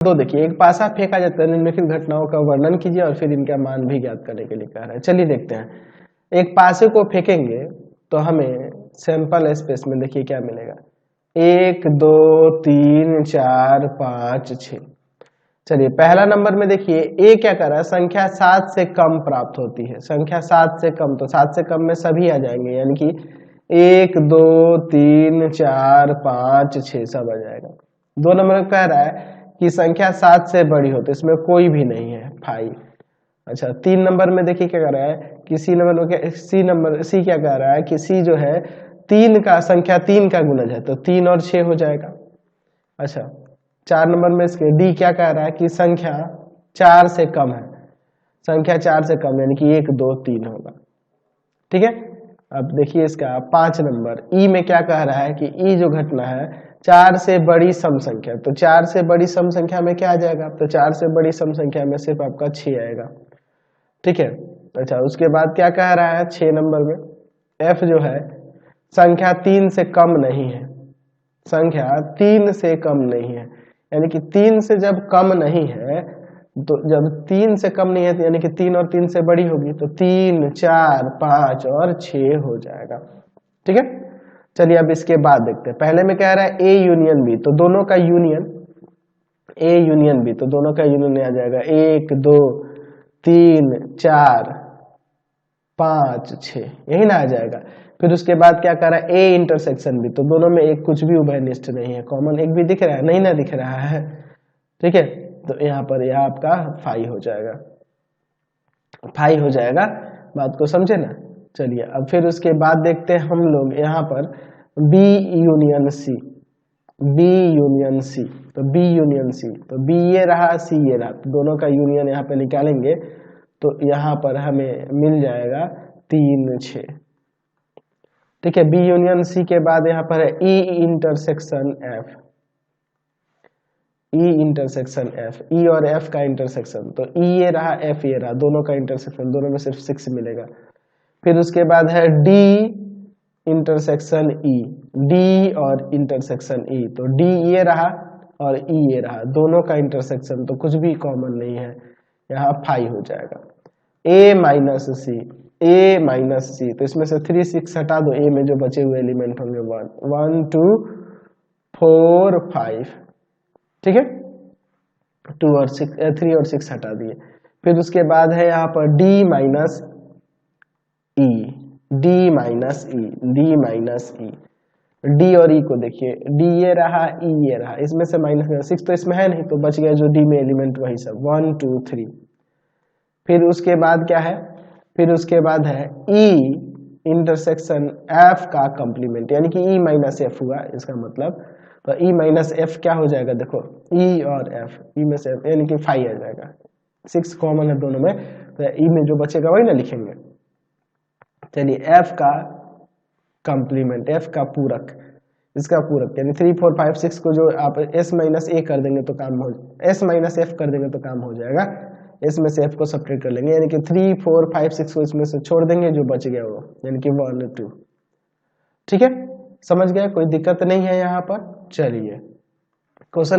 दो देखिए, एक पासा फेंका जाता है, निम्नलिखित घटनाओं का वर्णन कीजिए और फिर इनका मान भी ज्ञात करने के लिए कह रहा है। चलिए देखते हैं, एक पासे को फेंकेंगे तो हमें सैंपल स्पेस में देखिए क्या मिलेगा, 1 2 3 4 5 6। चलिए पहला नंबर में देखिए ए क्या कर रहा है, संख्या 7 से कम प्राप्त होती है, संख्या 7 से कम, तो 7 से कम में सभी आ जाएंगे, यानी कि 1 2 3 4 5 6 सब आ जाएगा। 2 नंबर में कह रहा है कि संख्या 7 से बड़ी हो, तो इसमें कोई भी नहीं है, 5। अच्छा 3 नंबर में देखिए क्या कर रहा है कि सी क्या कह रहा है कि सी जो है संख्या 3 का गुणज है, तो 3 और 6 हो जाएगा। अच्छा 4 नंबर में इसके डी क्या कह रहा है कि संख्या 4 से कम है, संख्या 4 से कम यानी कि 1 2 3 होगा। ठीक है, अब देखिए इसका 5 नंबर ई में क्या कह रहा है कि ई जो घटना है 4 से बड़ी सम संख्या, तो 4 से बड़ी सम संख्या में क्या आ जाएगा, तो 4 से बड़ी सम संख्या में सिर्फ आपका 6 आएगा। ठीक है, अच्छा उसके बाद क्या कह रहा है 6 नंबर में, एफ जो है संख्या 3 से कम नहीं है, संख्या 3 से कम नहीं है, यानी कि 3 से जब कम नहीं है, तो जब 3 से कम नहीं है तो यानी कि 3 और 3 से बड़ी होगी, तो 3 4 5 और 6 हो जाएगा। ठीक है, चलिए अब इसके बाद देखते हैं, पहले में कह रहा है ए यूनियन बी, तो दोनों का यूनियन, ए यूनियन बी, तो दोनों का यूनियन आ जाएगा 1 2 3 4 5 6, यही ना आ जाएगा। फिर उसके बाद क्या कर रहा है ए इंटरसेक्शन बी, तो दोनों में एक कुछ भी उभयनिष्ठ नहीं है, कॉमन एक भी दिख रहा है, नहीं ना दिख रहा है। ठीक है, तो यहाँ पर यह आपका 5 हो जाएगा, 5 हो जाएगा, बात को समझे ना। चलिए अब फिर उसके बाद देखते हैं हम लोग यहाँ पर B union C, B union C, तो बी यूनियन सी, तो बी ये रहा सी ये रहा, तो दोनों का यूनियन यहाँ पे निकालेंगे तो यहाँ पर हमें मिल जाएगा 3 6। ठीक है, बी यूनियन सी के बाद यहाँ पर है E intersection F, E intersection F, E और एफ का इंटरसेक्शन, तो ई ये रहा एफ ये रहा, दोनों का इंटरसेक्शन, दोनों में सिर्फ 6 मिलेगा। फिर उसके बाद है डी इंटरसेक्शन ई, डी और इंटरसेक्शन ई, तो डी ये रहा और ई ये रहा, दोनों का इंटरसेक्शन, तो कुछ भी कॉमन नहीं है, यहाँ 5 हो जाएगा। ए माइनस सी, ए माइनस सी, तो इसमें से 3 6 हटा दो, ए में जो बचे हुए एलिमेंट होंगे 1 1 2 4 5। ठीक है, 2 और 6 3 और 6 हटा दिए। फिर उसके बाद है यहाँ पर डी माइनस ई, डी माइनस ई, डी माइनस ई, डी और ई को देखिए, डी ये रहा ई ये रहा, इसमें से माइनस 6 तो इसमें है नहीं, तो बच गया जो डी में एलिमेंट वही सब 1 2 3। फिर उसके बाद क्या है, फिर उसके बाद है ई इंटरसेक्शन एफ का कंप्लीमेंट, यानी कि ई माइनस एफ हुआ इसका मतलब, तो ई माइनस एफ क्या हो जाएगा, देखो ई और एफ, ई में से यानी कि 5 आ जाएगा, 6 कॉमन है दोनों में, तो ई में जो बचेगा वही ना लिखेंगे। चलिए एफ का कंप्लीमेंट, एफ का पूरक, इसका पूरक यानी 3 4 5 6 को जो आप एस माइनस ए कर देंगे तो काम हो, एस माइनस एफ कर देंगे तो काम हो जाएगा, एस में से एफ को सब्ट्रैक्ट कर लेंगे, यानी कि 3 4 5 6 को इसमें से छोड़ देंगे, जो बच गया वो यानी कि 1 2। ठीक है, समझ गए, कोई दिक्कत नहीं है यहाँ पर। चलिए क्वेश्चन